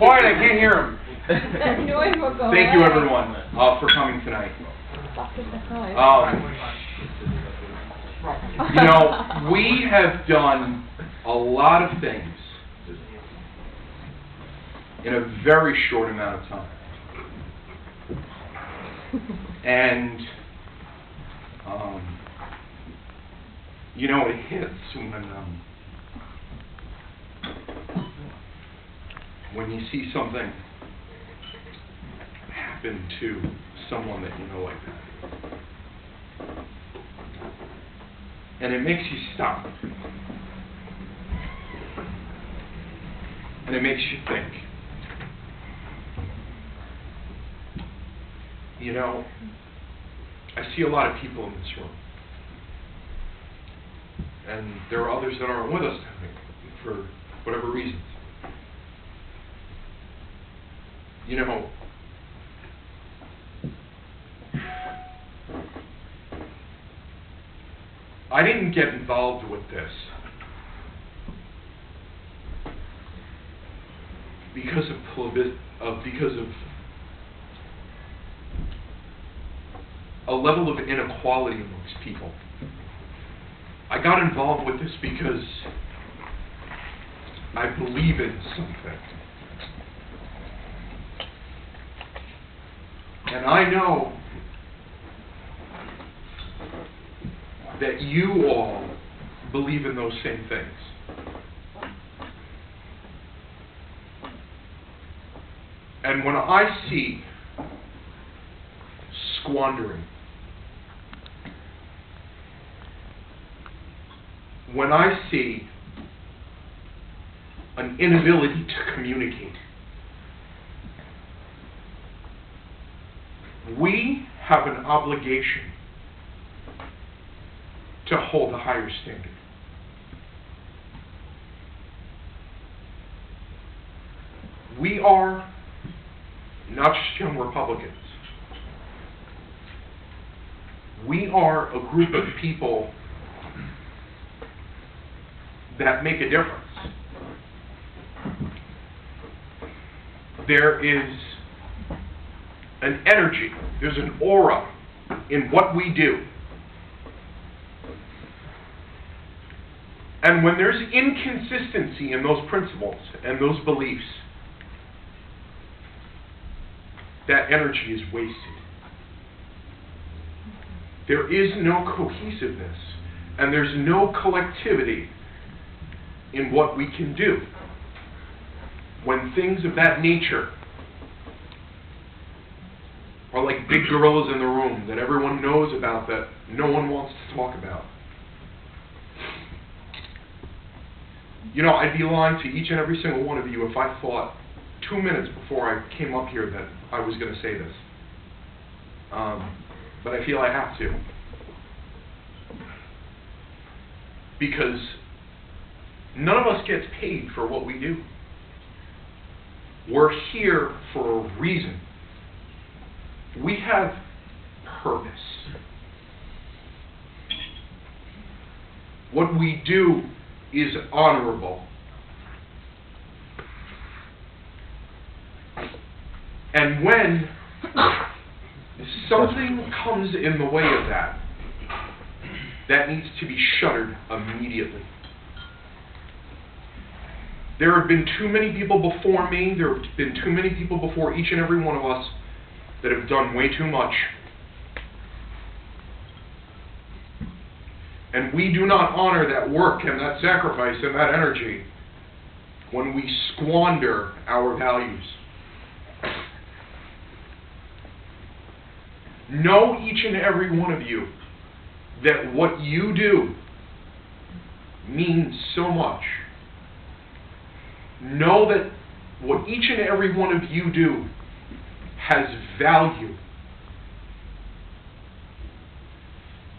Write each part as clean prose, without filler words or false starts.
quiet, I can't hear him. That noise will go Thank you, away. everyone, for coming tonight. You know, we have done a lot of things in a very short amount of time. And, you know, it hits when you see something happen to someone that you know like that. And it makes you stop. And it makes you think. You know, I see a lot of people in this room. And there are others that aren't with us tonight for whatever reasons. You know, I didn't get involved with this because of a level of inequality amongst people. I got involved with this because I believe in something. And I know that you all believe in those same things. And when I see squandering, when I see an inability to communicate, we have an obligation to hold a higher standard. We are not just young Republicans. We are a group of people that make a difference. There is an energy, there's an aura in what we do. And when there's inconsistency in those principles and those beliefs, that energy is wasted. There is no cohesiveness, and there's no collectivity in what we can do when things of that nature are like big gorillas in the room that everyone knows about that no one wants to talk about. You know, I'd be lying to each and every single one of you if I thought 2 minutes before I came up here that I was going to say this. But I feel I have to. Because none of us gets paid for what we do. We're here for a reason. We have purpose. What we do is honorable. And when something comes in the way of that, that needs to be shuttered immediately. There have been too many people before me, there have been too many people before each and every one of us that have done way too much. And we do not honor that work and that sacrifice and that energy when we squander our values. Know each and every one of you that what you do means so much. Know that what each and every one of you do has value.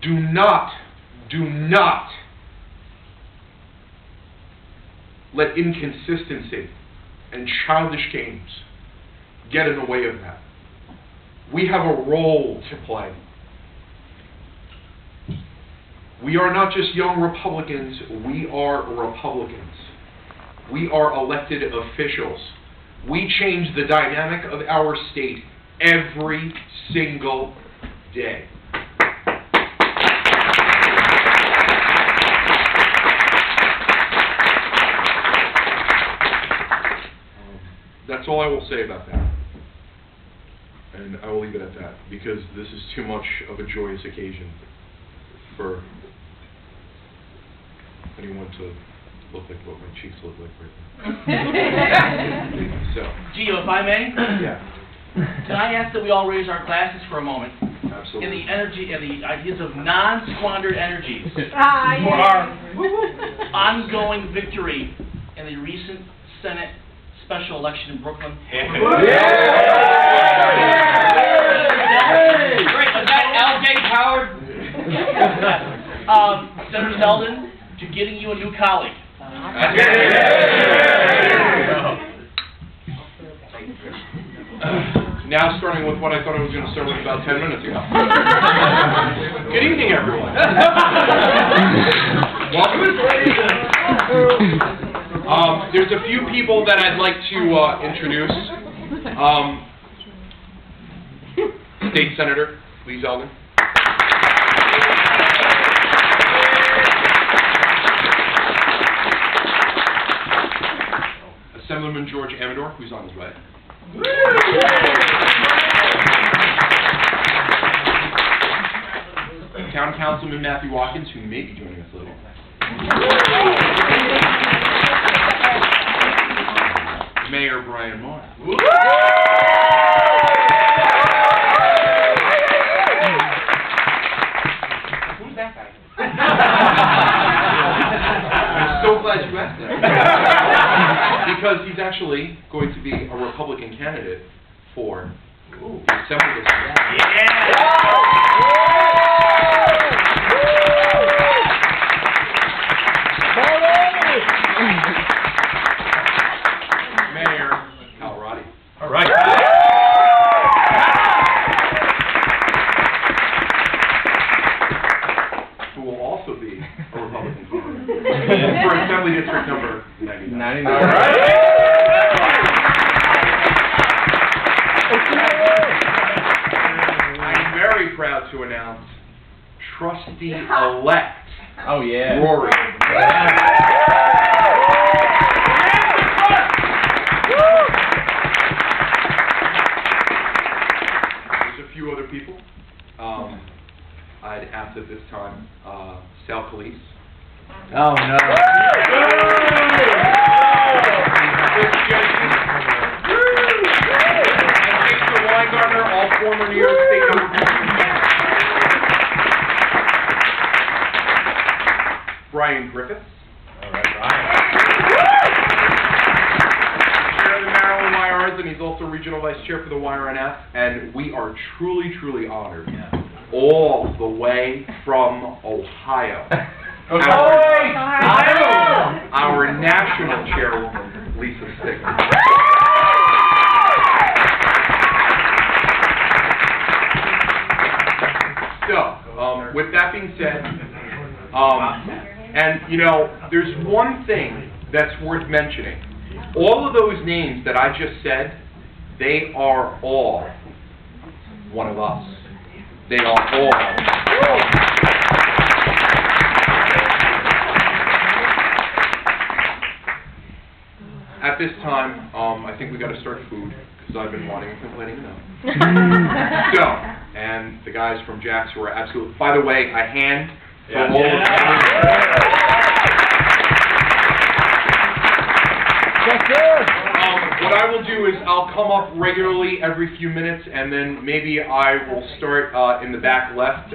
Do not let inconsistency and childish games get in the way of that. We have a role to play. We are not just young Republicans, we are Republicans. We are elected officials We change the dynamic of our state every single day. That's all I will say about that. And I will leave it at that, because this is too much of a joyous occasion for anyone to look like what my cheeks look like right now. So. Gio, if I may, Yeah. can I ask that we all raise our glasses for a moment Absolutely. in the energy and the ideas of non-squandered energies Ah, for yeah. our ongoing victory in the recent Senate special election in Brooklyn? Great. Was that L.J. Howard? Senator Zeldin, to getting you a new colleague. Now starting with what I thought I was going to start with about 10 minutes ago. Good evening, everyone. Welcome. There's a few people that I'd like to introduce. State Senator Lee Zeldin. Assemblyman George Amador, who's on his way. Town Councilman Matthew Watkins, who may be joining us later. Mayor Brian Moore. Who's that guy? I'm so glad you asked that. Because he's actually going to be a Republican candidate for the Assembly District. Mayor Colorado. All right. Who will also be a Republican candidate for Assembly District number 99. All right. I'm very proud to announce trustee-elect Oh yeah. Rory. There's a few other people. I'd ask at this time, Sal Calise. Oh no. Weingartner, all former New York State Republicans. Brian Griffiths. All right, Brian. Chair of the Maryland YRs, and he's also regional vice chair for the YRNF. And we are truly, truly honored, all the way from Ohio. Our national chairwoman, Lisa Stigman. So, with that being said, and you know, there's one thing that's worth mentioning. All of those names that I just said, they are all one of us. They are all. At this time, I think we got to start food, because I've been wanting and complaining enough. So, and the guys from Jack's who are absolutely, by the way, a hand for all of them. What I will do is I'll come up regularly every few minutes, and then maybe I will start in the back left.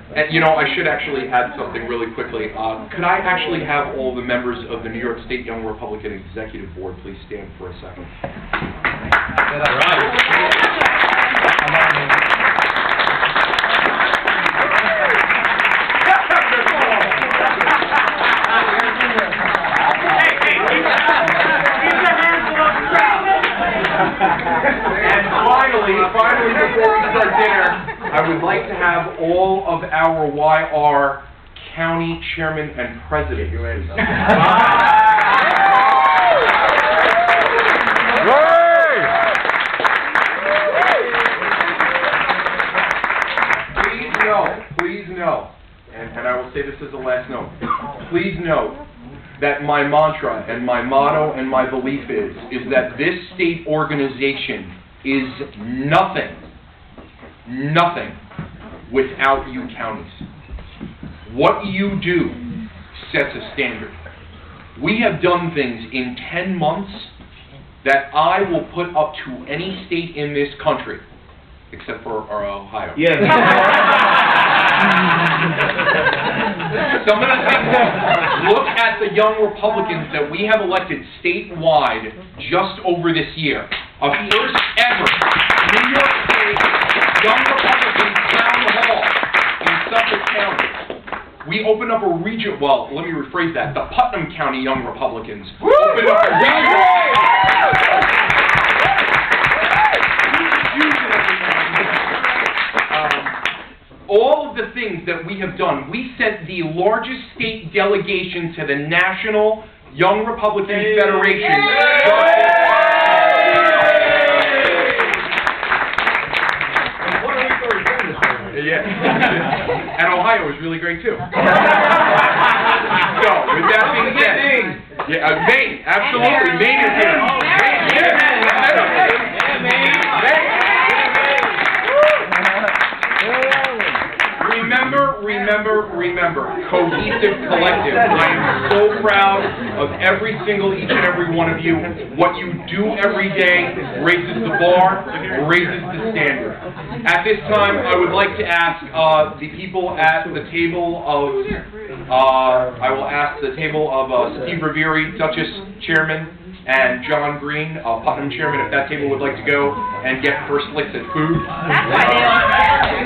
And, you know, I should actually add something really quickly. Could I actually have all the members of the New York State Young Republican Executive Board please stand for a second? All right. And finally, before we start dinner, I would like to have all of our YR county chairman and president. say this as a last note. Please note that my mantra and my motto and my belief is that this state organization is nothing without you counties. What you do sets a standard. We have done things in 10 months that I will put up to any state in this country, except for Ohio. Yeah. Some of the things, look at the young Republicans that we have elected statewide just over this year. A first ever New York State young Republican town hall in Suffolk County. We opened up a region, well, let me rephrase that. The Putnam County Young Republicans opened up a region. All of the things that we have done, we sent the largest state delegation to the National Young Republican Federation. Yeah. And Ohio was really great too. So, with that being said, yeah, Maine, absolutely, Maine is here. Remember, cohesive collective. I am so proud of every single, each and every one of you. What you do every day raises the bar, raises the standard. At this time, I would like to ask the people at the table of, I will ask the table of Steve Riveri, Duchess Chairman, and John Green, Putnam Chairman, if that table would like to go and get first licks at food. That's why they don't